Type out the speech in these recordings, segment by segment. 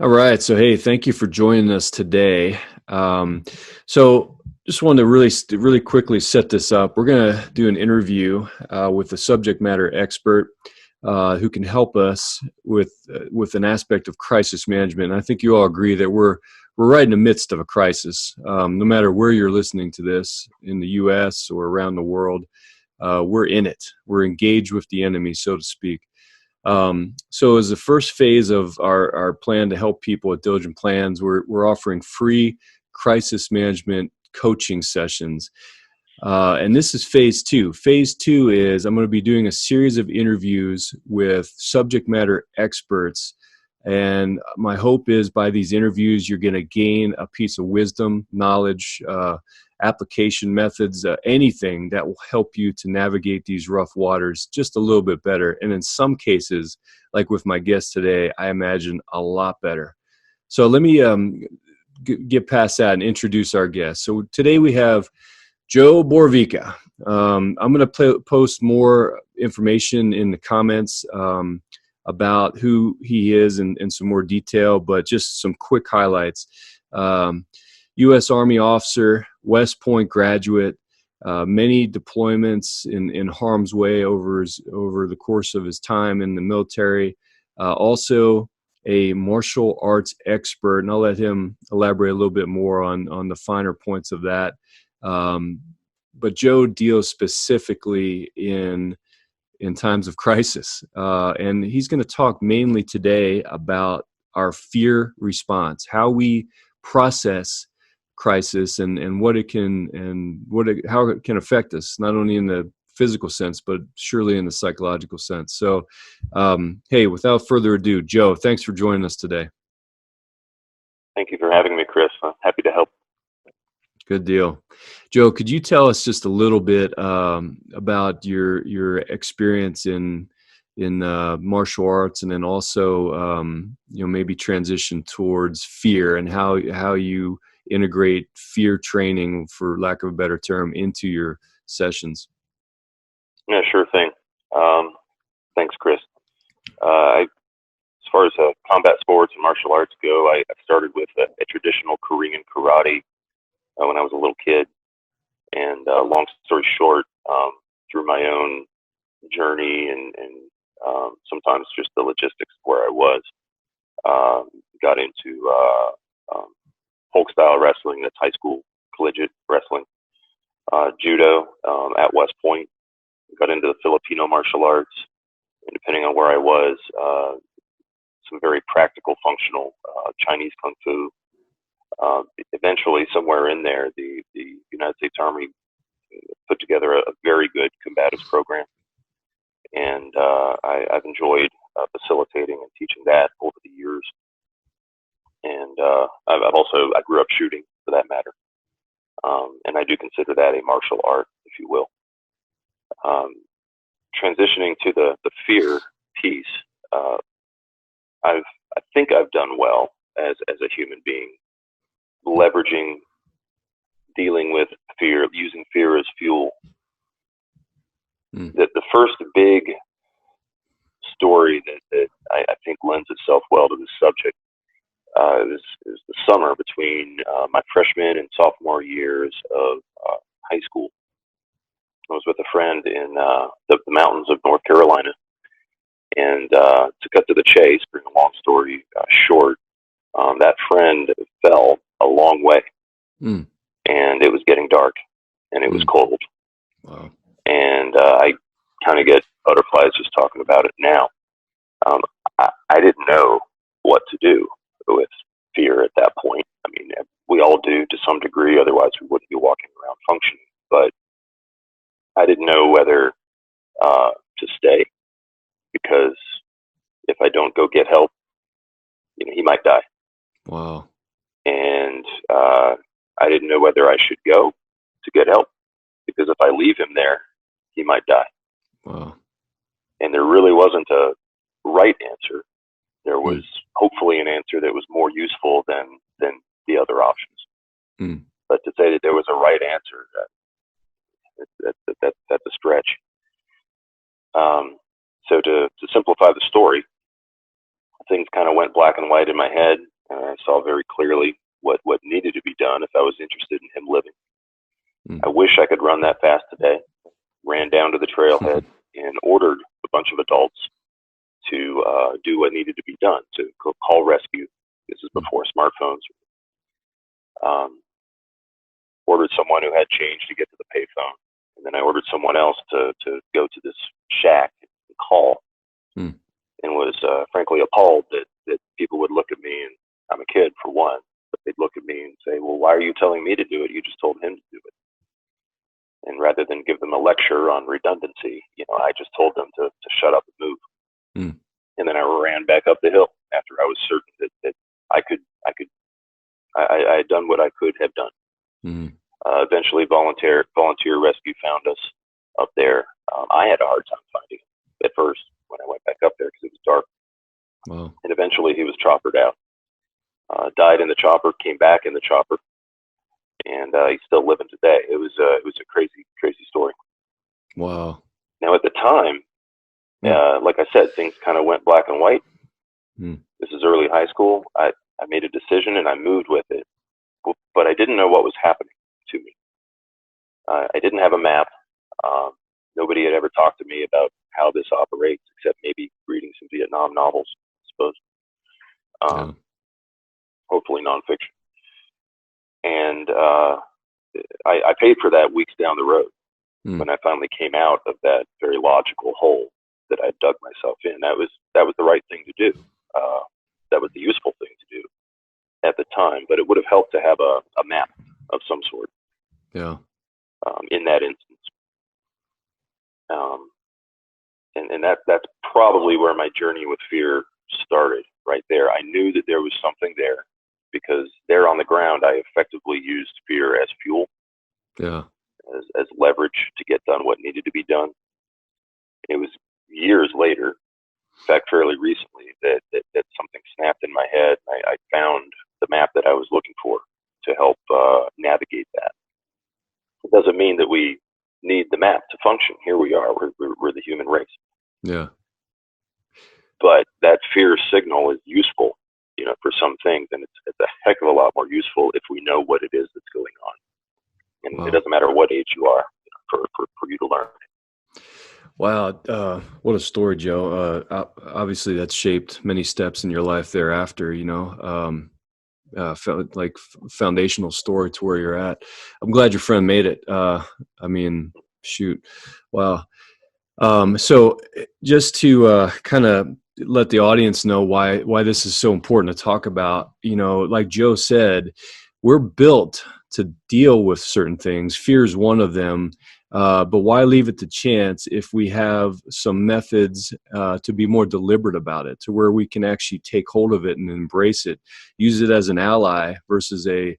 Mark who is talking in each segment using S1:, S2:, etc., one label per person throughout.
S1: All right. So, hey, thank you for joining us today. So, just wanted to really quickly set this up. We're going to do an interview with a subject matter expert who can help us with an aspect of crisis management. And I think you all agree that we're right in the midst of a crisis. No matter where you're listening to this, in the U.S. or around the world, we're in it. We're engaged with the enemy, so to speak. So as the first phase of our plan to help people with diligent plans, we're offering free crisis management coaching sessions. And this is phase two. Phase two is I'm going to be doing a series of interviews with subject matter experts. And my hope is by these interviews, you're going to gain a piece of wisdom, knowledge, application methods, anything that will help you to navigate these rough waters just a little bit better. And in some cases, like with my guest today, I imagine a lot better. So let me get past that and introduce our guest. So today we have Joe Borovicka. I'm going to post more information in the comments about who he is and some more detail, but just some quick highlights. U.S. Army officer, West Point graduate, many deployments in harm's way over the course of his time in the military. Also a martial arts expert, and I'll let him elaborate a little bit more on the finer points of that. But Joe deals specifically in times of crisis, and he's going to talk mainly today about our fear response, how we process crisis and what it can how it can affect us, not only in the physical sense but surely in the psychological sense. So hey, without further ado, Joe, thanks for joining us today.
S2: Thank you for having me, Chris. I'm happy to help.
S1: Good deal. Joe, could you tell us just a little bit about your experience in martial arts, and then also maybe transition towards fear and how you integrate fear training, for lack of a better term, into your sessions?
S2: Yeah, sure thing. Thanks, Chris. As far as combat sports and martial arts go, I started with a traditional Korean karate when I was a little kid. And long story short, through my own journey and sometimes just the logistics of where I was, got into folk style wrestling. That's high school collegiate wrestling. Judo at West Point. Got into the Filipino martial arts, and depending on where I was, some very practical, functional Chinese kung fu. Eventually, somewhere in there, the United States Army put together a very good combatives program, and I've enjoyed facilitating and teaching that over the years. And I grew up shooting, for that matter, and I do consider that a martial art, if you will. Transitioning to the fear piece, I think I've done well as a human being, leveraging, dealing with fear, using fear as fuel. The first big story that I think lends itself well to this subject is the summer between my freshman and sophomore years of high school. I was with a friend in the mountains of North Carolina, and to cut to the chase, bring a long story short, that friend fell a long way, and it was getting dark, and it was cold.
S1: Wow.
S2: And I kind of get butterflies just talking about it now. I didn't know what to do with fear at that point. I mean, we all do to some degree, otherwise we wouldn't be walking around functioning. But I didn't know whether to stay, because if I don't go get help, he might die.
S1: Wow.
S2: And I didn't know whether I should go to get help, because if I leave him there, he might die.
S1: Wow. And
S2: there really wasn't a right answer. There was hopefully an answer that was more useful than the other options. But to say that there was a right answer, that's a stretch. So to simplify the story, things kind of went black and white in my head. I saw very clearly what needed to be done if I was interested in him living. I wish I could run that fast today. Ran down to the trailhead and ordered a bunch of adults to do what needed to be done, to call rescue. This is before smartphones. Ordered someone who had change to get to the payphone. And then I ordered someone else to go to this shack and call. And was frankly appalled that people would look at me, and I'm a kid for one, but they'd look at me and say, well, why are you telling me to do it? You just told him to do it. And rather than give them a lecture on redundancy, I just told them to shut up and move. And then I ran back up the hill after I was certain that I had done what I could have done. Eventually volunteer rescue found us up there. I had a hard time finding him at first when I went back up there because it was dark.
S1: Wow.
S2: And eventually he was choppered out. Died in the chopper, came back in the chopper, and he's still living today. It was a crazy story.
S1: Wow.
S2: Now at the time, like I said, things kind of went black and white. This is early high school. I made a decision and I moved with it, but I didn't know what was happening to me. I didn't have a map. Nobody had ever talked to me about how this operates, except maybe reading some Vietnam novels, I suppose. Hopefully nonfiction. And I paid for that weeks down the road when I finally came out of that very logical hole that I dug myself in. That was the right thing to do. That was the useful thing to do at the time, but it would have helped to have a map of some sort.
S1: Yeah.
S2: In that instance. And that's probably where my journey with fear started, right there. I knew that there was something there because there on the ground, I effectively used fear as fuel, as leverage to get done what needed to be done. It was years later, in fact, fairly recently, that something snapped in my head. I found the map that I was looking for to help navigate that. It doesn't mean that we need the map to function. Here we are. We're the human race. Yeah. But that fear signal is useful, for some things, and it's a heck of a lot more useful if we know what it is that's going on. And it doesn't matter what age you are, for you to learn.
S1: Wow, what a story, Joe. Obviously, that's shaped many steps in your life thereafter. Felt like foundational story to where you're at. I'm glad your friend made it. Shoot. Wow. So just to kind of let the audience know why this is so important to talk about, like Joe said, we're built to deal with certain things. Fear is one of them. But why leave it to chance if we have some methods to be more deliberate about it, to where we can actually take hold of it and embrace it, use it as an ally versus a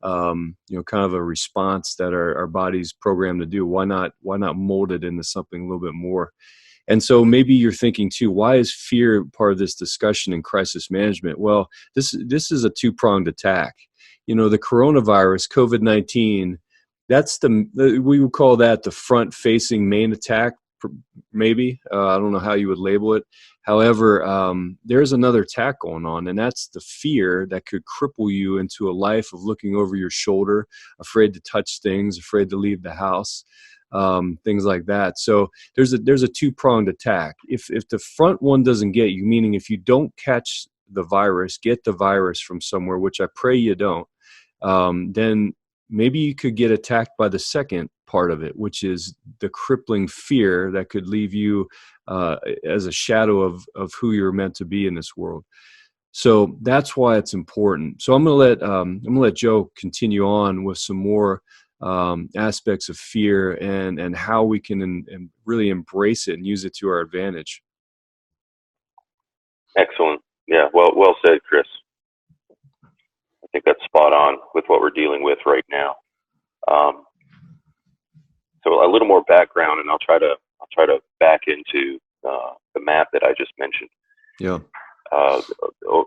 S1: kind of a response that our body's programmed to do. Why not mold it into something a little bit more? And so maybe you're thinking too, why is fear part of this discussion in crisis management? Well, this is a two-pronged attack. The coronavirus, COVID-19, that's we would call that the front-facing main attack, maybe. I don't know how you would label it. However, there's another attack going on, and that's the fear that could cripple you into a life of looking over your shoulder, afraid to touch things, afraid to leave the house, things like that. So there's a two-pronged attack. If the front one doesn't get you, meaning if you don't catch the virus, get the virus from somewhere, which I pray you don't, then maybe you could get attacked by the second part of it, which is the crippling fear that could leave you as a shadow of who you're meant to be in this world. So that's why it's important. So I'm gonna let Joe continue on with some more aspects of fear and how we can and really embrace it and use it to our advantage.
S2: Excellent. Yeah. Well said, Chris. I think that's spot on with what we're dealing with right now. So a little more background, and I'll try to back into the map that I just mentioned.
S1: Yeah.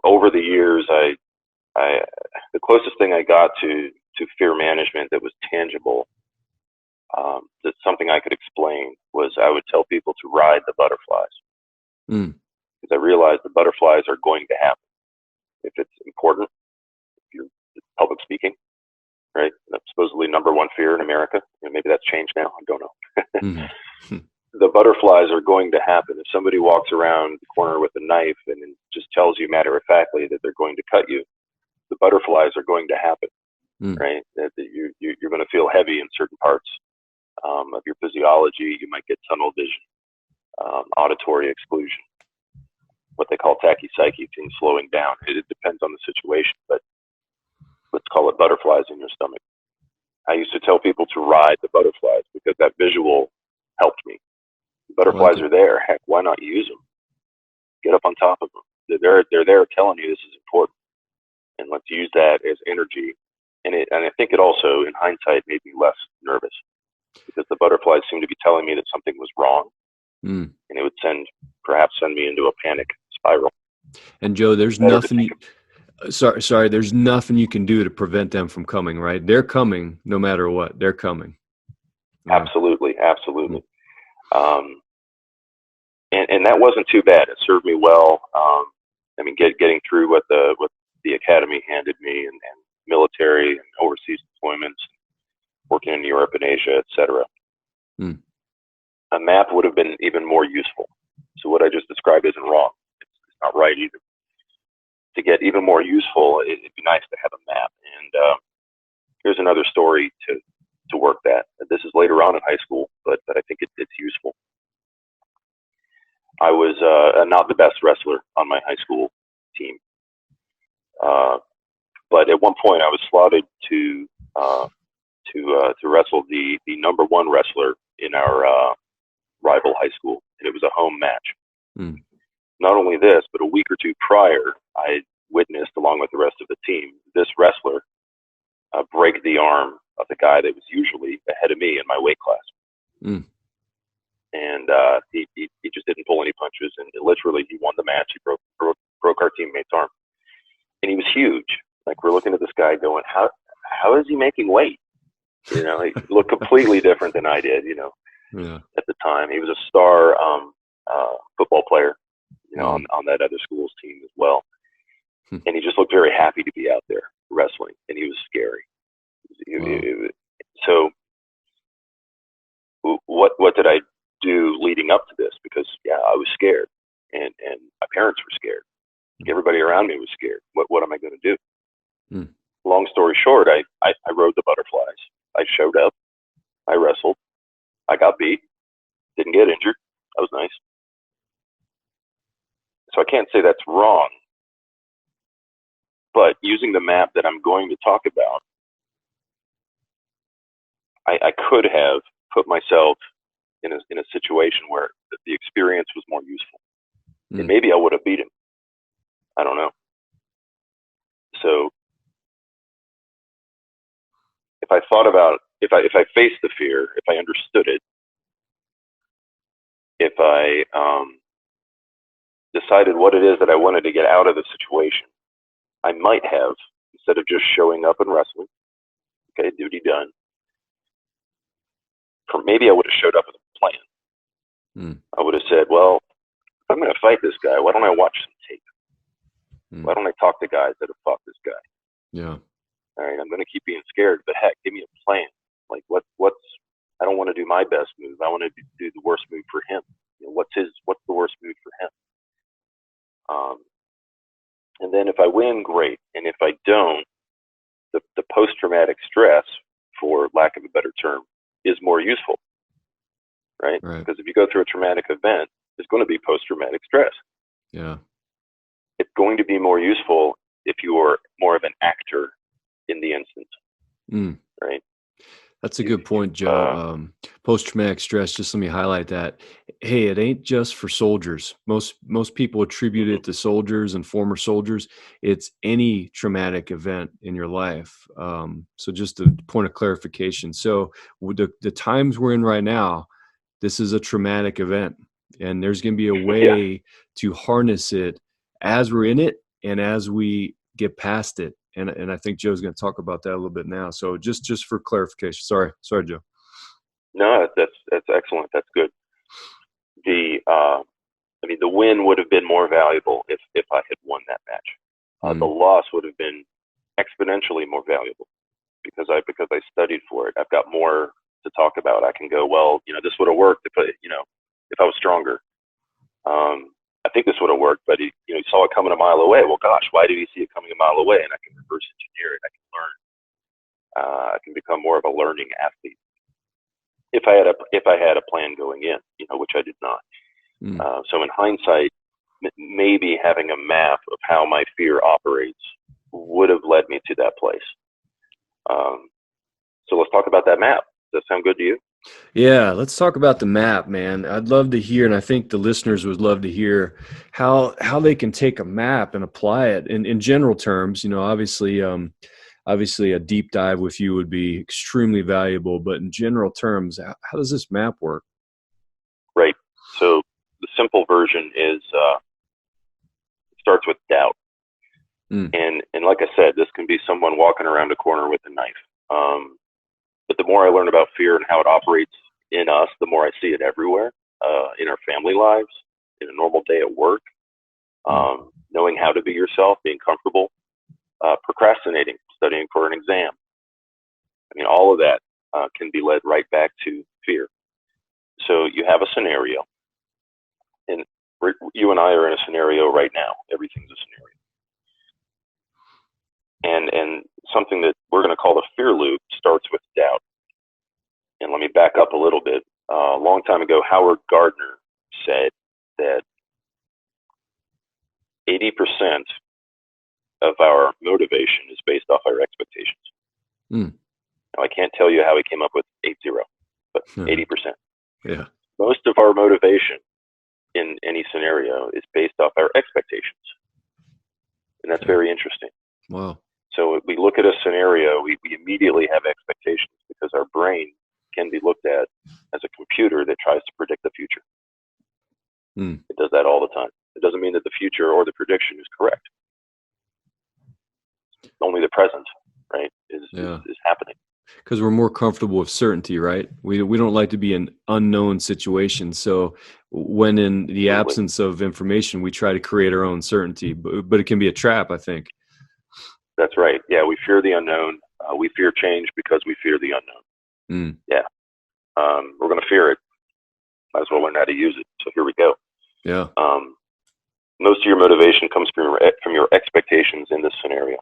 S2: Over the years, the closest thing I got to fear management that was tangible, that something I could explain, was I would tell people to ride the butterflies. Because I realized the butterflies are going to happen. If it's important, public speaking, right? That's supposedly number one fear in America. And maybe that's changed now. I don't know.
S1: Mm-hmm.
S2: The butterflies are going to happen. If somebody walks around the corner with a knife and just tells you matter-of-factly that they're going to cut you, the butterflies are going to happen, right? That you're going to feel heavy in certain parts of your physiology. You might get tunnel vision, auditory exclusion, what they call tachypsyche, things slowing down. It depends on the situation, but let's call it butterflies in your stomach. I used to tell people to ride the butterflies because that visual helped me. Butterflies are there. Heck, why not use them? Get up on top of them. They're there telling you this is important, and let's use that as energy. And I think it also, in hindsight, made me less nervous because the butterflies seemed to be telling me that something was wrong, and it would perhaps send me into a panic spiral.
S1: And Joe, there's nothing. Sorry, there's nothing you can do to prevent them from coming, right? They're coming no matter what. They're coming.
S2: Absolutely. And that wasn't too bad. It served me well. I mean, getting through what the academy handed me, and military and overseas deployments, working in Europe and Asia, etc. A map would have been even more useful. So what I just described isn't wrong. It's not right either. To get even more useful, it'd be nice to have a map. And here's another story to work that. This is later on in high school, but I think it's useful. I was not the best wrestler on my high school team, but at one point I was slotted to wrestle the number one wrestler in our rival high school, and it was a home match. Not only this, but a week or two prior, I witnessed, along with the rest of the team, this wrestler break the arm of the guy that was usually ahead of me in my weight class. And he just didn't pull any punches, and literally he won the match. He broke our teammate's arm, and he was huge. Like, we're looking at this guy going, how is he making weight? You know, he looked completely different than I did. You know, at the time he was a star football player, you know, on that other school's team as well. And he just looked very happy to be out there wrestling, and he was scary. So what did I do leading up to this? Because I was scared, and my parents were scared. Everybody around me was scared. What am I going to do? Long story short, I rode the butterflies. I showed up. I wrestled. I got beat. Didn't get injured. That was nice. So I can't say that's wrong. But using the map that I'm going to talk about, I could have put myself in a situation where the experience was more useful. And maybe I would have beat him. I don't know. So if I thought about, if I faced the fear, if I understood it, if I decided what it is that I wanted to get out of the situation, I might have, instead of just showing up and wrestling, okay, duty done, maybe I would have showed up with a plan. I would have said, well, if I'm going to fight this guy, why don't I watch some tape? Why don't I talk to guys that have fought this guy?
S1: Yeah.
S2: All right, I'm going to keep being scared, but heck, give me a plan. Like, I don't want to do my best move. I want to do the worst move for him. You know, what's the worst move for him? And then if I win, great. And if I don't, the post-traumatic stress, for lack of a better term, is more useful, right? Because if you go through a traumatic event, there's going to be post-traumatic stress.
S1: Yeah.
S2: It's going to be more useful if you are more of an actor in the instance, right?
S1: That's a good point, Joe. Post-traumatic stress, just let me highlight that. Hey, it ain't just for soldiers. Most people attribute it to soldiers and former soldiers. It's any traumatic event in your life. So just a point of clarification. So the times we're in right now, this is a traumatic event, and there's going to be a way to harness it as we're in it and as we get past it. And I think Joe's going to talk about that a little bit now. So just for clarification. Sorry, Joe.
S2: No, that's excellent. That's good. The win would have been more valuable if I had won that match. The loss would have been exponentially more valuable because I studied for it. I've got more to talk about. I can go, well, this would have worked if I was stronger. I think this would have worked, but he saw it coming a mile away. Well, gosh, why did he see it coming a mile away? And I can reverse engineer it. I can learn. I can become more of a learning athlete if I had a plan going in, which I did not. So in hindsight, maybe having a map of how my fear operates would have led me to that place. So let's talk about that map. Does that sound good to you?
S1: Yeah, let's talk about the map, man. I'd love to hear, and I think the listeners would love to hear how they can take a map and apply it in general terms. Obviously a deep dive with you would be extremely valuable, but in general terms, how does this map work?
S2: Right. So the simple version is it starts with doubt. And like I said, this can be someone walking around a corner with a knife. But the more I learn about fear and how it operates in us, the more I see it everywhere, in our family lives, in a normal day at work, knowing how to be yourself, being comfortable, procrastinating, studying for an exam. I mean, all of that can be led right back to fear. So you have a scenario, and you and I are in a scenario right now. Everything's a scenario. And something that we're going to call the fear loop starts with doubt. And let me back up a little bit. A long time ago, Howard Gardner said that 80% of our motivation is based off our expectations. Now, I can't tell you how he came up with 80, but 80%.
S1: Yeah.
S2: Most of our motivation in any scenario is based off our expectations. And that's very interesting.
S1: Wow.
S2: So if we look at a scenario, we immediately have expectations because our brain can be looked at as a computer that tries to predict the future. It does that all the time. It doesn't mean that the future or the prediction is correct. Only the present, right, is happening.
S1: Because we're more comfortable with certainty, right? We don't like to be in unknown situations. So when in the absence of information, we try to create our own certainty, but it can be a trap, I think.
S2: That's right. Yeah, we fear the unknown. We fear change because we fear the unknown. Yeah. We're going to fear it. Might as well learn how to use it. So here we go.
S1: Yeah.
S2: Most of your motivation comes from your expectations in this scenario.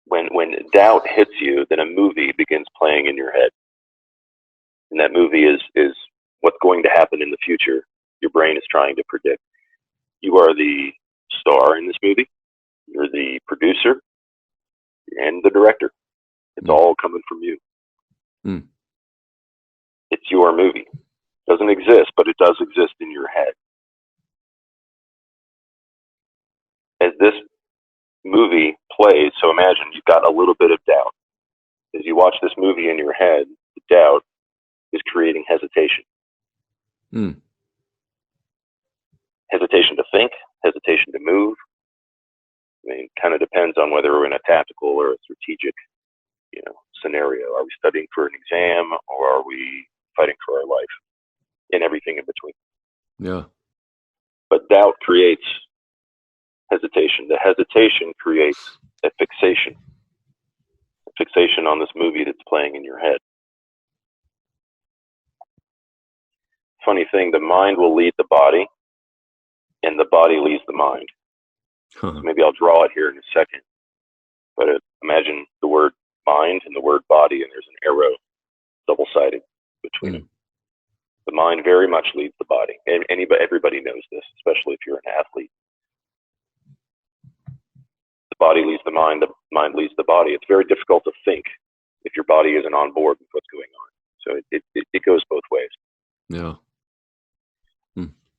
S2: When doubt hits you, then a movie begins playing in your head. And that movie is what's going to happen in the future. Your brain is trying to predict. You are the star in this movie. You're the producer and the director. It's all coming from you. It's your movie. It doesn't exist, but it does exist in your head. As this movie plays, so imagine you've got a little bit of doubt. As you watch this movie in your head, the doubt is creating hesitation. Hesitation to think, hesitation to move. I mean, it kind of depends on whether we're in a tactical or a strategic, scenario. Are we studying for an exam, or are we fighting for our life, and everything in between?
S1: Yeah.
S2: But doubt creates hesitation. The hesitation creates a fixation on this movie that's playing in your head. Funny thing, the mind will lead the body, and the body leads the mind. So maybe I'll draw it here in a second. But imagine the word mind and the word body, and there's an arrow double-sided between them. The mind very much leads the body. And everybody knows this, especially if you're an athlete. The body leads the mind leads the body. It's very difficult to think if your body isn't on board with what's going on. So it goes both ways.
S1: Yeah.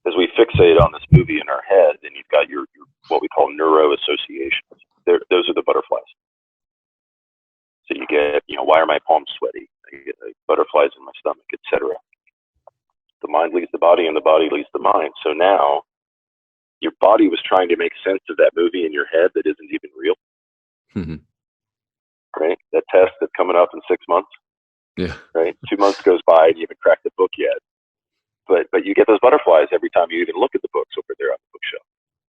S2: As we fixate on this movie in our head, then you've got your what we call neuro-associations. Those are the butterflies. So you get, why are my palms sweaty? I get butterflies in my stomach, etc. The mind leads the body, and the body leads the mind. So now, your body was trying to make sense of that movie in your head that isn't even real. Right? That test that's coming up in 6 months.
S1: Yeah.
S2: Right? 2 months goes by, and you haven't cracked the book yet. But you get those butterflies every time you even look at the books over there on the bookshelf.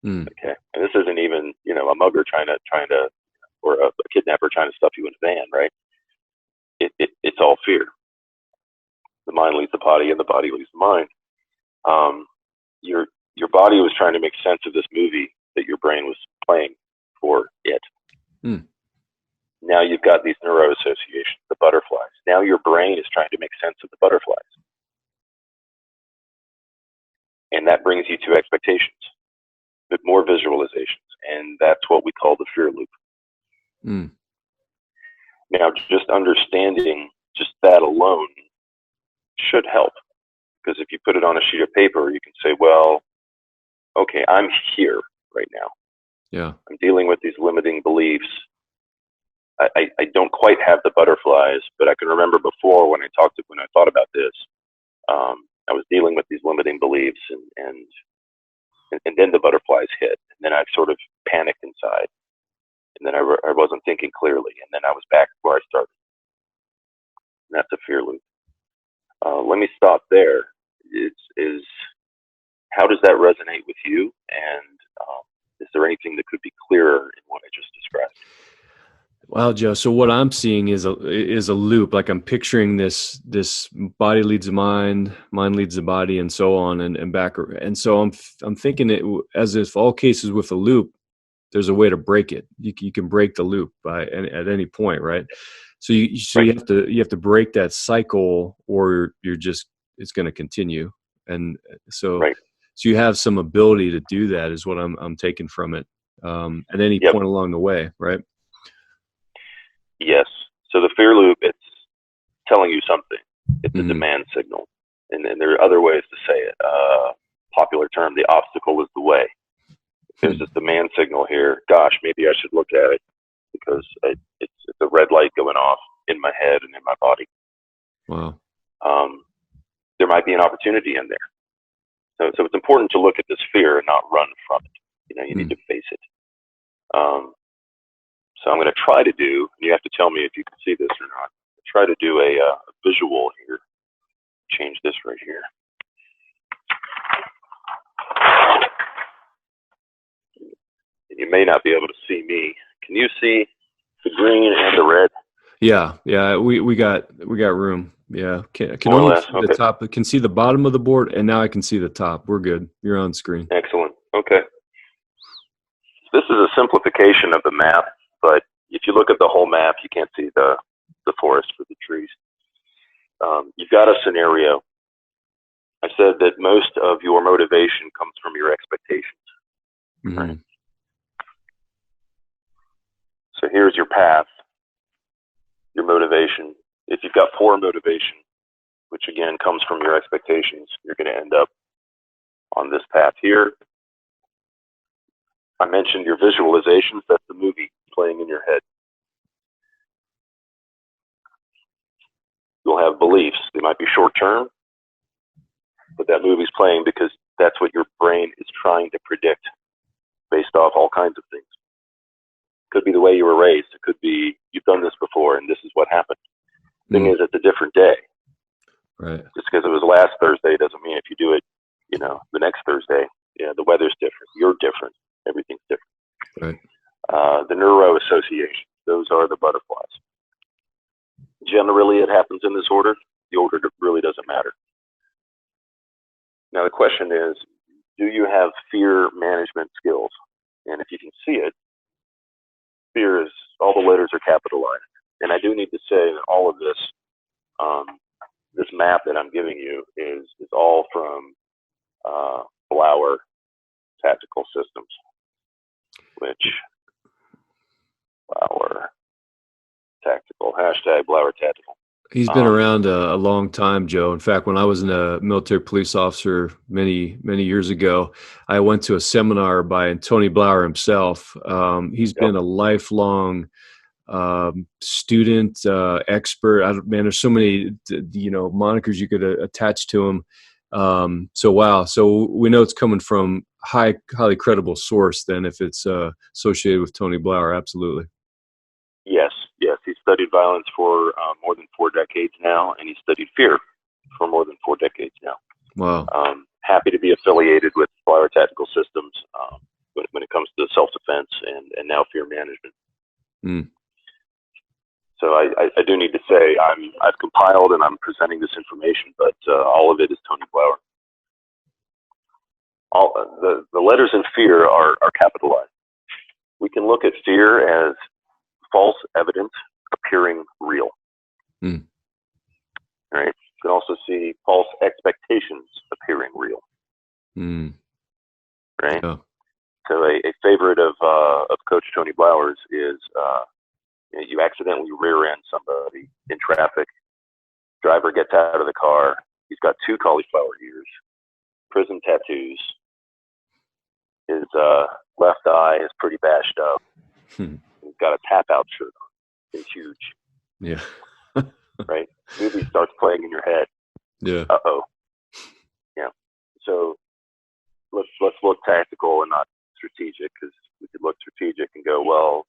S1: Mm.
S2: Okay, and this isn't even, a mugger trying to, or a kidnapper trying to stuff you in a van, right? It's all fear. The mind leads the body, and the body leads the mind. Your body was trying to make sense of this movie that your brain was playing for it.
S1: Mm.
S2: Now you've got these neuro associations, the butterflies. Now your brain is trying to make sense of the butterflies. And that brings you to expectations, but more visualizations. And that's what we call the fear loop.
S1: Mm.
S2: Now, just understanding just that alone should help. Because if you put it on a sheet of paper, you can say, well, okay, I'm here right now.
S1: Yeah.
S2: I'm dealing with these limiting beliefs. I don't quite have the butterflies, but I can remember before when I thought about this, I was dealing with these limiting beliefs, and then the butterflies hit, and then I sort of panicked inside, and then I wasn't thinking clearly, and then I was back where I started. And that's a fear loop. Let me stop there. Is how does that resonate with you? And is there anything that could be clearer in what I just described?
S1: Wow, Joe. So what I'm seeing is a loop. Like I'm picturing this body leads the mind leads the body, and so on, and back. And so I'm thinking it as if all cases with a loop, there's a way to break it. You can break the loop at any point, right? So
S2: Right.
S1: you have to break that cycle, or it's going to continue. And so
S2: Right.
S1: so you have some ability to do that, is what I'm taking from it, at any
S2: Yep.
S1: point along the way, right?
S2: Yes. So the fear loop, it's telling you something. It's a
S1: Mm-hmm.
S2: demand signal. And there are other ways to say it. Popular term, the obstacle is the way. There's this demand signal here. Gosh, maybe I should look at it, because it's a red light going off in my head and in my body.
S1: Wow.
S2: There might be an opportunity in there. So it's important to look at this fear and not run from it. You need to face it. So I'm going to try to do, and you have to tell me if you can see this or not, try to do a visual here. Change this right here. And you may not be able to see me. Can you see the green and the red?
S1: Yeah. We got room. Yeah. Can
S2: More or
S1: only
S2: less.
S1: see the
S2: Okay.
S1: top. I can see the bottom of the board, and now I can see the top. We're good. You're on screen.
S2: Excellent. Okay. This is a simplification of the map, but if you look at the whole map, you can't see the forest for the trees. You've got a scenario. I said that most of your motivation comes from your expectations.
S1: Mm-hmm.
S2: Right? So here's your path, your motivation. If you've got poor motivation, which again comes from your expectations, you're going to end up on this path here. I mentioned your visualizations. That's the movie playing in your head. You'll have beliefs. They might be short term, but that movie's playing because that's what your brain is trying to predict based off all kinds of things. It could be the way you were raised. It could be you've done this before and this is what happened. Thing is, it's a different day.
S1: Right.
S2: Just because it was last Thursday doesn't mean if you do it, the next Thursday, the weather's different. You're different. Everything's different.
S1: Right.
S2: The neuro associations, those are the butterflies. Generally, it happens in this order. The order really doesn't matter. Now, the question is, do you have fear management skills? And if you can see it, fear is, all the letters are capitalized. And I do need to say that all of this, this map that I'm giving you is all from Blauer Tactical Systems, which Blauer Tactical, hashtag Blauer Tactical.
S1: He's been around a long time, Joe. In fact, when I was a military police officer many years ago, I went to a seminar by Tony Blauer himself. He's been a lifelong student, expert. Man, there's so many monikers you could attach to him. So wow. So we know it's coming from highly credible source. Then, if it's associated with Tony Blauer, absolutely.
S2: Yes. He's studied violence for more than 4 decades now, and he's studied fear for more than 4 decades now.
S1: Wow.
S2: Happy to be affiliated with Blauer Tactical Systems. comes to self-defense and now fear management.
S1: Mm.
S2: So I do need to say I've compiled and I'm presenting this information, but all of it is Tony Blauer. All the letters in fear are capitalized. We can look at fear as false evidence appearing real.
S1: Mm.
S2: Right? You can also see false expectations appearing real.
S1: Mm.
S2: Right?
S1: Yeah.
S2: So a favorite of Coach Tony Blauer's is you accidentally rear end somebody in traffic. Driver gets out of the car. He's got 2 cauliflower ears, prison tattoos. His left eye is pretty bashed up. He's got a tap-out shirt on. It's huge.
S1: Yeah.
S2: Right? Movie starts playing in your head.
S1: Yeah.
S2: Uh-oh. Yeah. So let's look tactical and not strategic, because we could look strategic and go, well,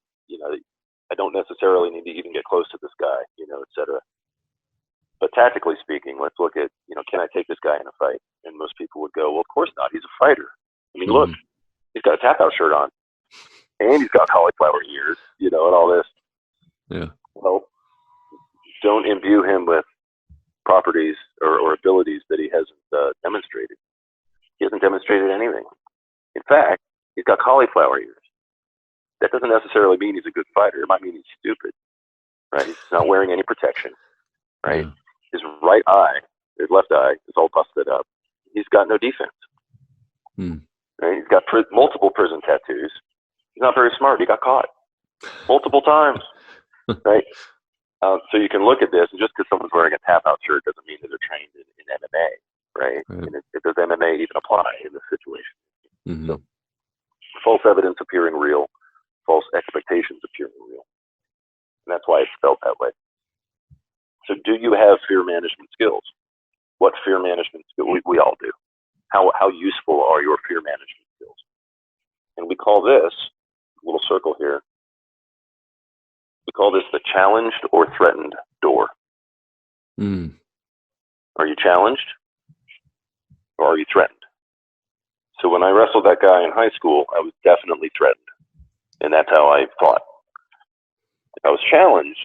S2: I don't necessarily need to even get close to this guy, et cetera. But tactically speaking, let's look at, can I take this guy in a fight? And most people would go, well, of course not. He's a fighter. I mean, look, he's got a tap-out shirt on, and he's got cauliflower ears, and all this.
S1: Yeah.
S2: Well, don't imbue him with properties or abilities that he hasn't demonstrated. He hasn't demonstrated anything. In fact, he's got cauliflower ears. That doesn't necessarily mean he's a good fighter. It might mean he's stupid, right? He's not wearing any protection, right?
S1: Yeah.
S2: His right eye, his left eye is all busted up. He's got no defense. Right? He's got multiple prison tattoos. He's not very smart. He got caught multiple times, right? So you can look at this, and just because someone's wearing a tap-out shirt doesn't mean that they're trained in MMA, right? And does MMA even apply in this situation?
S1: Mm-hmm.
S2: So, false evidence appearing real, false expectations appearing real. And that's why it's spelled that way. So do you have fear management skills? What fear management skills? We all do. How useful are your fear management skills? And we call this, little circle here, we call this the challenged or threatened door.
S1: Mm.
S2: Are you challenged or are you threatened? So when I wrestled that guy in high school, I was definitely threatened. And that's how I fought. If I was challenged,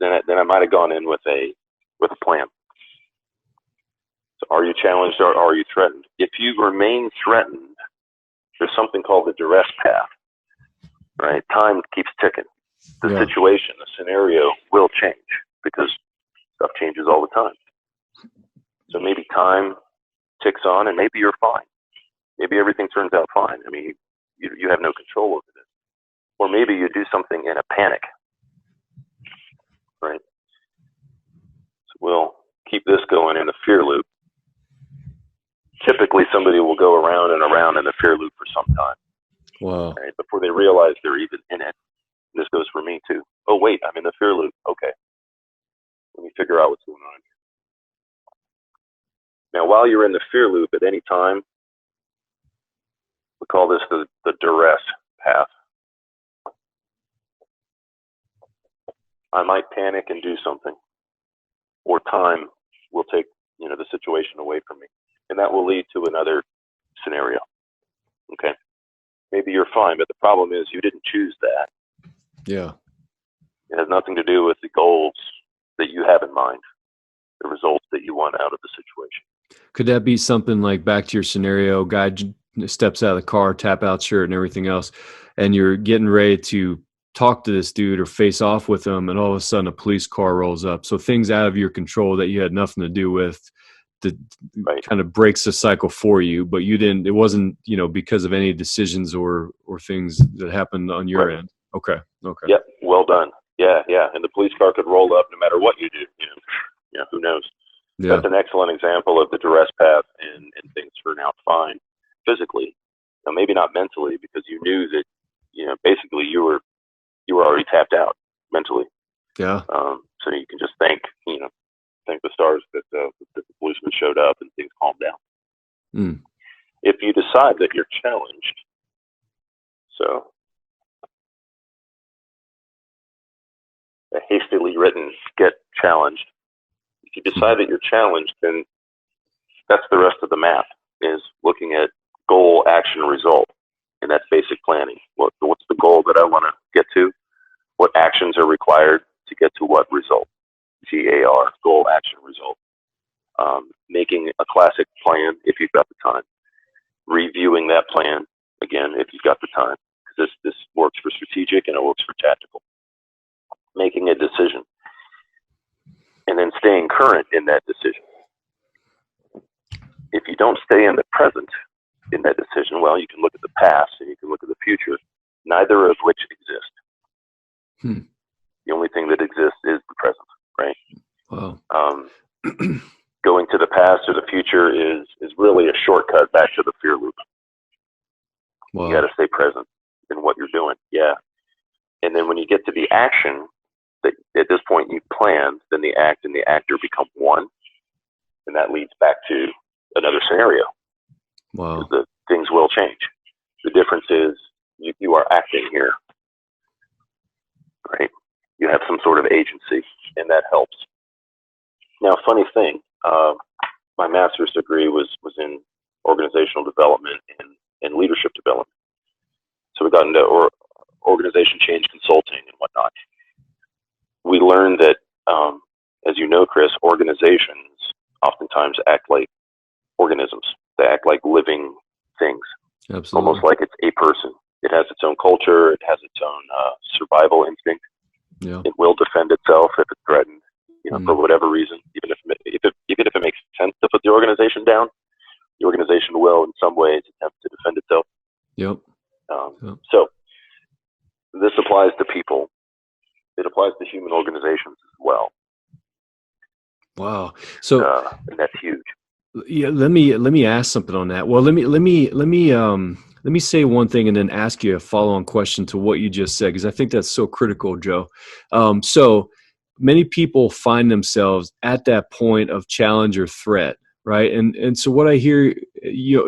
S2: then I might have gone in with a plan. So are you challenged or are you threatened? If you remain threatened, there's something called the duress path, right? Time keeps ticking. The situation, the scenario will change because stuff changes all the time. So maybe time ticks on and maybe you're fine. Maybe everything turns out fine. I mean, you have no control over this. Or maybe you do something in a panic, right? So we'll keep this going in the fear loop. Typically, somebody will go around and around in the fear loop for some time.
S1: Wow. Right?
S2: Before they realize they're even in it. And this goes for me too. Oh, wait, I'm in the fear loop. Okay. Let me figure out what's going on here. Now, while you're in the fear loop at any time, we call this the duress path. I might panic and do something, or time will take the situation away from me, and that will lead to another scenario. Okay, maybe you're fine, but the problem is you didn't choose that.
S1: Yeah,
S2: it has nothing to do with the goals that you have in mind, the results that you want out of the situation.
S1: Could that be something like, back to your scenario, guy steps out of the car, tap out shirt and everything else, and you're getting ready to talk to this dude or face off with him, and all of a sudden a police car rolls up. So things out of your control that you had nothing to do with, that kind of breaks the cycle for you, but you didn't, it wasn't, because of any decisions or things that happened on your end. Okay.
S2: Yep. Well done. Yeah. And the police car could roll up no matter what you do. Who knows? Yeah. That's an excellent example of the duress path, and things turn out fine physically. Now, maybe not mentally, because you knew that, basically you were already tapped out mentally. Yeah. So you can just thank the stars that the policeman showed up and things calmed down. Mm. If you decide that you're challenged, so a hastily written get challenged. If you decide that you're challenged, then that's the rest of the math, is looking at goal, action, result. And that's basic planning. What's the goal that I want to get to? What actions are required to get to what result? GAR, goal, action, result. Making a classic plan if you've got the time. Reviewing that plan, again, if you've got the time. Because this works for strategic and it works for tactical. Making a decision. And then staying current in that decision. If you don't stay in the present in that decision, well, you can look at the past and you can look at the future, neither of which exist. The only thing that exists is the present, right?
S1: Wow.
S2: Going to the past or the future is really a shortcut back to the fear loop.
S1: Wow.
S2: You got to stay present in what you're doing. Yeah. And then when you get to the action, that at this point you've planned, then the act and the actor become one. And that leads back to another scenario.
S1: Wow.
S2: The things will change. The difference is you are acting here, right? You have some sort of agency, and that helps. Now, funny thing, my master's degree was in organizational development and leadership development. So we got into organization change consulting and whatnot. We learned that, as you know, Chris, organizations oftentimes act like organisms. They act like living things.
S1: Absolutely.
S2: Almost like it's a person. It has its own culture. It has its own survival instinct.
S1: Yeah.
S2: It will defend itself if it's threatened, for whatever reason. Even if it makes sense to put the organization down, the organization will, in some ways, attempt to defend itself.
S1: Yep.
S2: So this applies to people. It applies to human organizations as well.
S1: Wow. So
S2: and that's huge.
S1: Yeah, let me ask something on that. Well, let me say one thing and then ask you a follow-on question to what you just said, because I think that's so critical, Joe. So many people find themselves at that point of challenge or threat, right? And so what I hear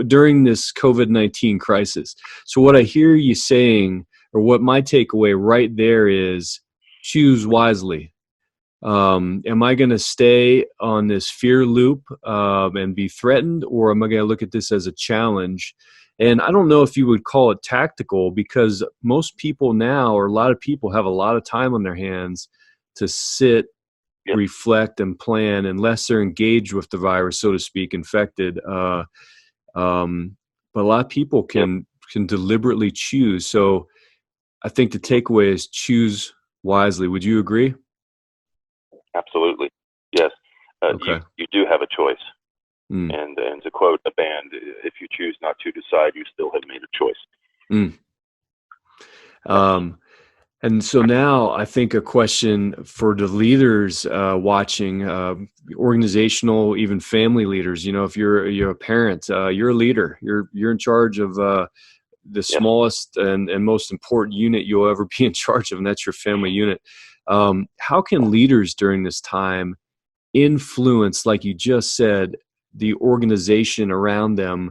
S1: during this COVID-19 crisis, so what I hear you saying, or what my takeaway right there is, choose wisely. Am I going to stay on this fear loop and be threatened, or am I going to look at this as a challenge? And I don't know if you would call it tactical, because most people now, or a lot of people, have a lot of time on their hands to sit, reflect, and plan, unless they're engaged with the virus, so to speak, infected. But a lot of people can deliberately choose. So I think the takeaway is choose wisely. Would you agree?
S2: Absolutely. Yes.
S1: Okay.
S2: You do have a choice. And to quote a band, if you choose not to decide, you still have made a choice.
S1: And so now I think a question for the leaders watching, organizational, even family leaders, if you're a parent, you're a leader, you're in charge of the smallest and most important unit you'll ever be in charge of, and that's your family unit. How can leaders during this time influence, like you just said, the organization around them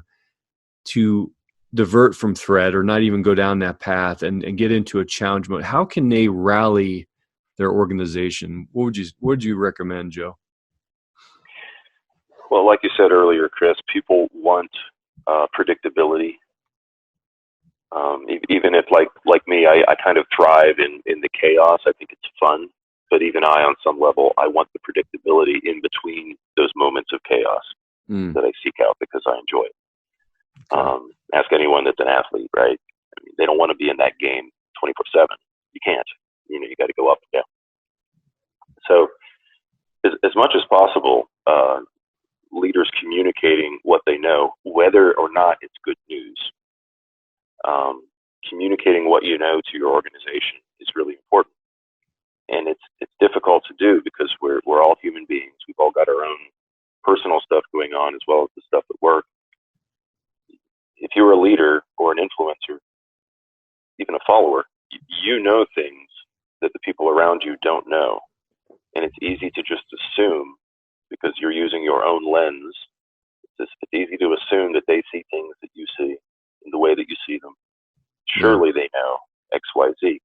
S1: to divert from threat or not even go down that path and get into a challenge mode? How can they rally their organization? What would you recommend, Joe?
S2: Well, like you said earlier, Chris, people want predictability. Even if, like me, I kind of thrive in the chaos. I think it's fun. But even on some level, I want the predictability in between those moments of chaos that I seek out because I enjoy it. Ask anyone that's an athlete, right? I mean, they don't want to be in that game 24/7. You can't. You got to go up and down. So as much as possible, leaders communicating what they know, whether or not it's good news. Communicating what you know to your organization is really important. And it's difficult to do because we're all human beings. We've all got our own personal stuff going on as well as the stuff at work. If you're a leader or an influencer, even a follower, you know things that the people around you don't know. And it's easy to just assume, because you're using your own lens, it's easy to assume that they see things that you see in the way that you see them. Surely they know X, Y, Z.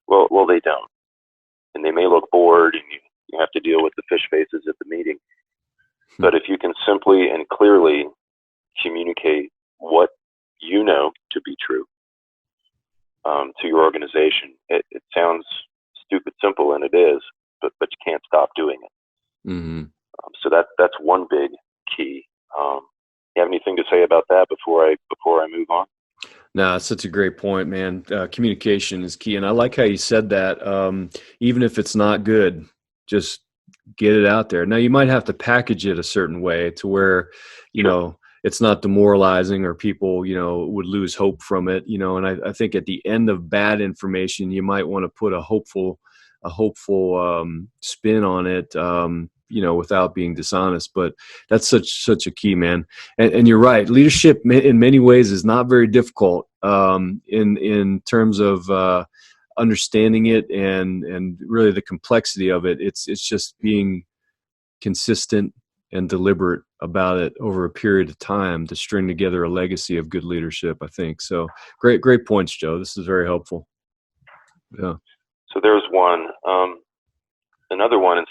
S2: Well, they don't. And they may look bored and you have to deal with the fish faces at the meeting. But if you can simply and clearly communicate what you know to be true, to your organization. It sounds stupid simple, and it is, but you can't stop doing it.
S1: Mm-hmm.
S2: So that's one big key. You have anything to say about that before I move on?
S1: No, that's such a great point, man. Communication is key, and I like how you said that. Even if it's not good, just get it out there. Now, you might have to package it a certain way to where,
S2: Sure.
S1: it's not demoralizing, or people, would lose hope from it. And I think at the end of bad information, you might want to put a hopeful spin on it. Without being dishonest, but that's such a key, man. And you're right. Leadership in many ways is not very difficult in terms of understanding it and really the complexity of it. It's just being consistent and deliberate about it over a period of time to string together a legacy of good leadership, I think. So great points, Joe. This is very helpful. Yeah.
S2: So there's one. Another one is,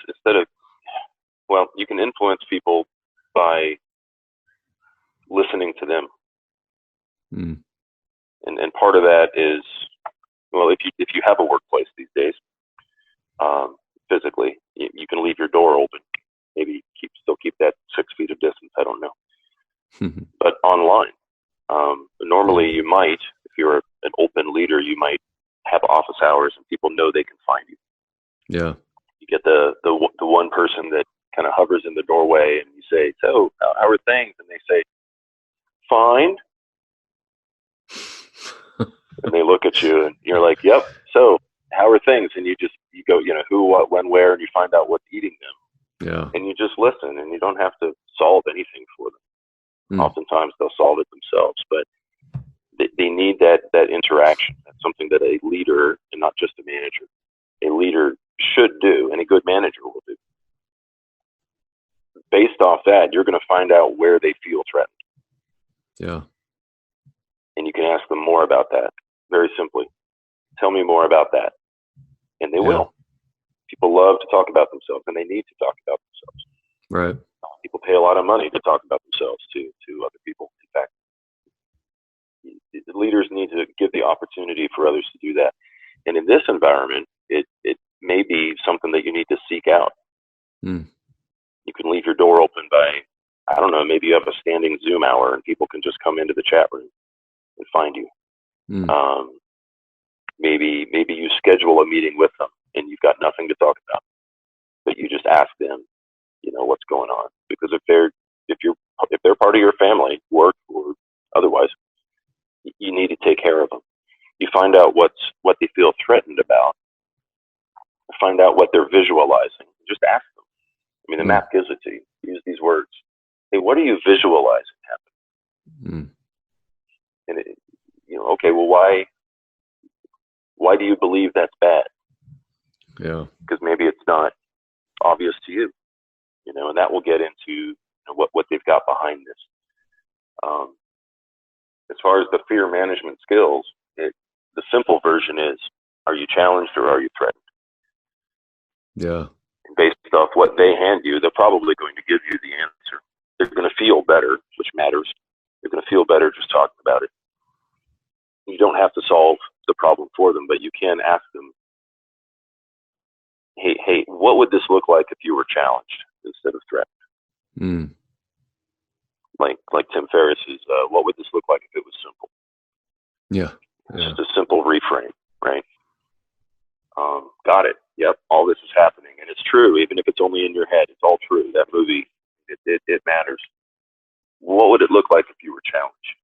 S2: you can influence people by listening to them.
S1: Mm.
S2: And part of that is, if you have a workplace these days, physically, you can leave your door open. Maybe still keep that 6 feet of distance. I don't know. But online, normally you might, if you're an open leader, you might have office hours and people know they can find you.
S1: Yeah.
S2: You get the one person that kind of hovers in the doorway, and you say, "So, how are things?" And they say, "Fine." And they look at you, and you're like, "Yep. So, how are things?" And you go, who, what, when, where, and you find out what's eating them.
S1: Yeah.
S2: And you just listen, and you don't have to solve anything for them. Oftentimes they'll solve it themselves, but they need that interaction. That's something that a leader, and not just a manager, a leader should do, and a good manager will do. Based off that, you're going to find out where they feel threatened.
S1: Yeah.
S2: And you can ask them more about that. Very simply, tell me more about that. And they will. People love to talk about themselves, and they need to talk about themselves.
S1: Right.
S2: People pay a lot of money to talk about themselves to other people. In fact, leaders need to give the opportunity for others to do that. And in this environment, it may be something that you need to seek out. You can leave your door open by, I don't know, maybe you have a standing Zoom hour and people can just come into the chat room and find you. Maybe you schedule a meeting with them and you've got nothing to talk about, but you just ask them, what's going on. Because if they're part of your family, work or otherwise, you need to take care of them. You find out what they feel threatened about. Find out what they're visualizing. Just ask them. I mean, the map gives it to you. Use these words. Hey, what are you visualizing happening? And okay, well, why do you believe that's bad?
S1: Yeah.
S2: Because maybe it's not obvious to you, and that will get into what they've got behind this. As far as the fear management skills, the simple version is, are you challenged or are you threatened?
S1: Yeah.
S2: And based off what they hand you, they're probably going to give you the answer. They're going to feel better, which matters. They're going to feel better just talking about it. You don't have to solve the problem for them, but you can ask them, hey, what would this look like if you were challenged instead of threatened? Like Tim Ferriss's, what would this look like if it was simple?
S1: Yeah.
S2: Just a simple reframe, right? Got it. Yep, all this is happening, and it's true. Even if it's only in your head, it's all true. That movie, it matters. What would it look like if you were challenged?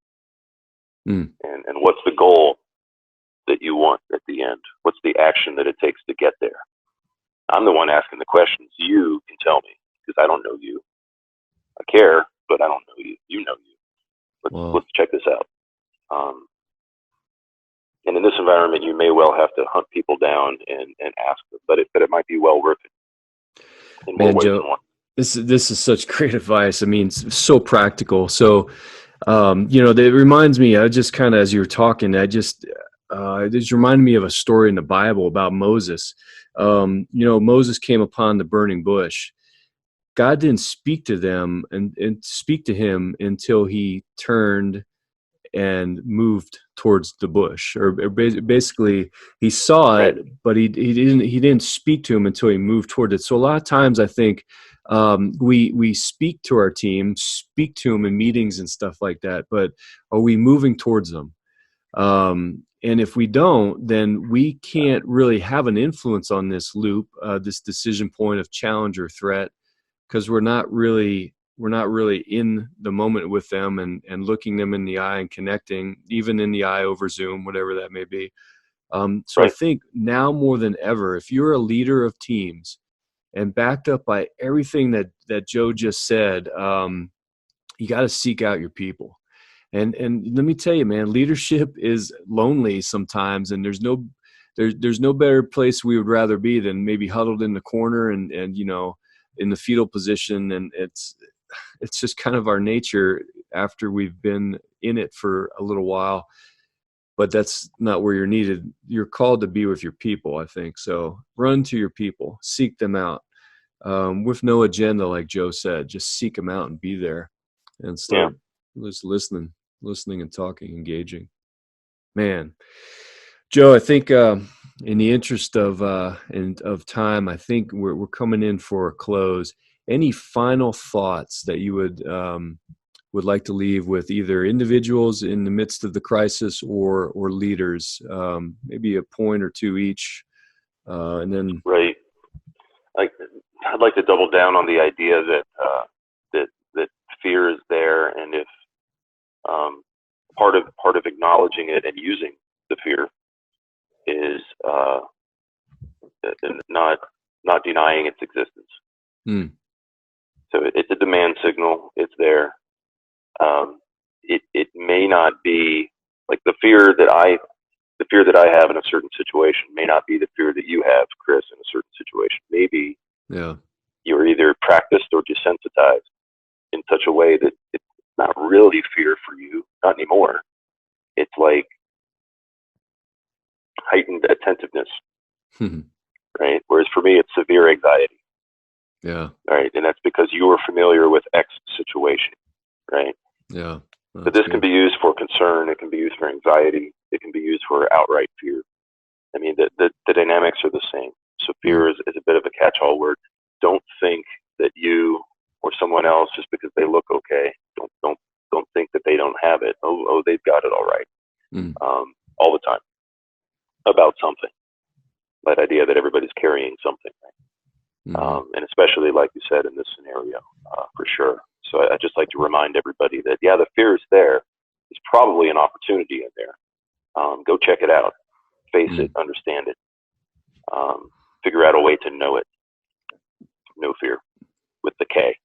S2: And what's the goal that you want at the end? What's the action that it takes to get there? I'm the one asking the questions. You can tell me, because I don't know you. I care, but I don't know you. You know you. Let's check this out. And in this environment, you may well have to hunt people down and ask them, but it might be well worth it. In more ways than one.
S1: This is such great advice. I mean, so practical. So, it reminds me. I just kind of, as you were talking, it just reminded me of a story in the Bible about Moses. Moses came upon the burning bush. God didn't speak to them and speak to him until he turned and moved towards the bush, or basically he saw it, but he didn't speak to him until he moved toward it. So a lot of times I think we speak to our team, speak to them in meetings and stuff like that, but are we moving towards them? And if we don't, then we can't really have an influence on this loop, this decision point of challenge or threat, because we're not really in the moment with them and looking them in the eye and connecting, even in the eye over Zoom, whatever that may be. So I think now more than ever, if you're a leader of teams and backed up by everything that Joe just said, you got to seek out your people. And let me tell you, man, leadership is lonely sometimes, and there's no better place we would rather be than maybe huddled in the corner and in the fetal position. And it's just kind of our nature after we've been in it for a little while. But that's not where you're needed. You're called to be with your people, I think. So run to your people, seek them out, with no agenda, like Joe said. Just seek them out and be there, and start just listening and talking, engaging. Man, Joe, I think in the interest of time, I think we're coming in for a close. Any final thoughts that you would like to leave with either individuals in the midst of the crisis or leaders? Maybe a point or two each, and then
S2: I'd like to double down on the idea that fear is there, and if part of acknowledging it and using the fear is not denying its existence. So it's a demand signal. It's there. It may not be like the fear that I have in a certain situation may not be the fear that you have, Chris, in a certain situation. Maybe you're either practiced or desensitized in such a way that it's not really fear for you, not anymore. It's like heightened attentiveness, right? Whereas for me, it's severe anxiety. Right. And that's because you are familiar with X situation, right? But this can be used for concern. It can be used for anxiety. It can be used for outright fear. I mean, the dynamics are the same. So fear is a bit of a catch-all word. Don't think that you or someone else, just because they look okay, don't think that they don't have it. Oh, they've got it all right. All the time about something. That idea that everybody's carrying something, right? And especially, like you said, in this scenario, for sure. So I just like to remind everybody that, the fear is there. There's probably an opportunity in there. Go check it out. Face it, understand it. Figure out a way to know it. No fear. With the K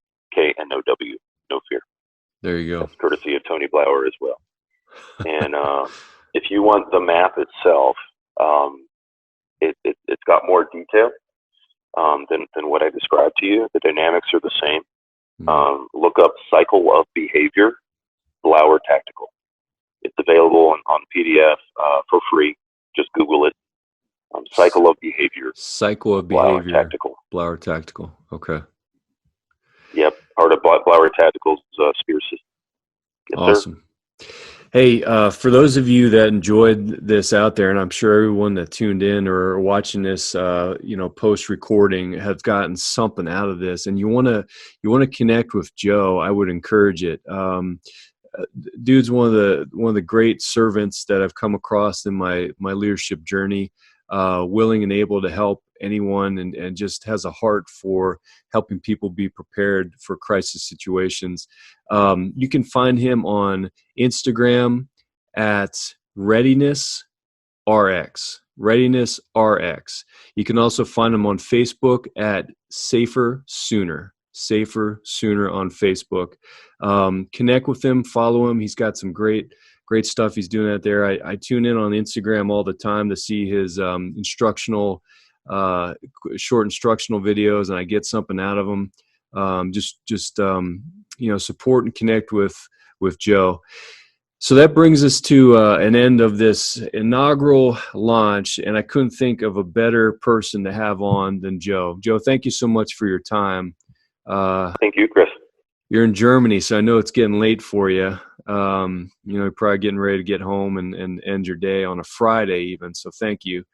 S2: and no W. No fear.
S1: There you go.
S2: That's courtesy of Tony Blauer as well. And if you want the map itself, it's got more detail than what I described to you. The dynamics are the same. Look up Cycle of Behavior, Blauer Tactical. It's available on PDF for free. Just Google it. Cycle of Behavior.
S1: Cycle of Behavior.
S2: Blauer Tactical.
S1: Blauer Tactical. Okay.
S2: Yep. Part of Blauer Tactical's spear system. Yes,
S1: awesome.
S2: Sir.
S1: Hey, for those of you that enjoyed this out there, and I'm sure everyone that tuned in or watching this, post recording has gotten something out of this, and you want to connect with Joe, I would encourage it. Dude's one of the great servants that I've come across in my leadership journey, willing and able to help anyone, and just has a heart for helping people be prepared for crisis situations. You can find him on Instagram at readinessrx. Readinessrx. You can also find him on Facebook at safersooner. Safersooner on Facebook. Connect with him, follow him. He's got some great stuff he's doing out there. I tune in on Instagram all the time to see his short instructional videos, and I get something out of them. Support and connect with Joe. So that brings us to an end of this inaugural launch, and I couldn't think of a better person to have on than Joe. Joe, thank you so much for your time.
S2: Thank you, Chris.
S1: You're in Germany, so I know it's getting late for you. You're probably getting ready to get home and end your day on a Friday even. So thank you.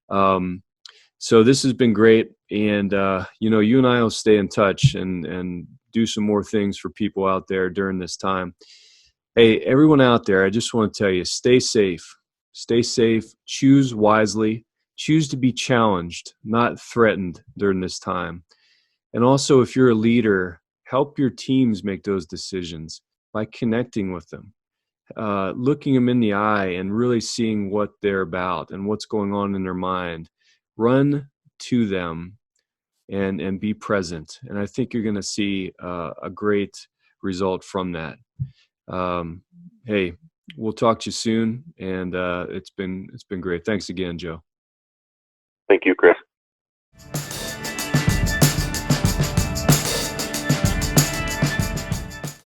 S1: So this has been great. And, you and I will stay in touch and do some more things for people out there during this time. Hey, everyone out there, I just want to tell you, stay safe, choose wisely, choose to be challenged, not threatened during this time. And also, if you're a leader, help your teams make those decisions by connecting with them, looking them in the eye and really seeing what they're about and what's going on in their mind. Run to them and be present. And I think you're going to see a great result from that. Hey, we'll talk to you soon. And it's been great. Thanks again, Joe.
S2: Thank you, Chris.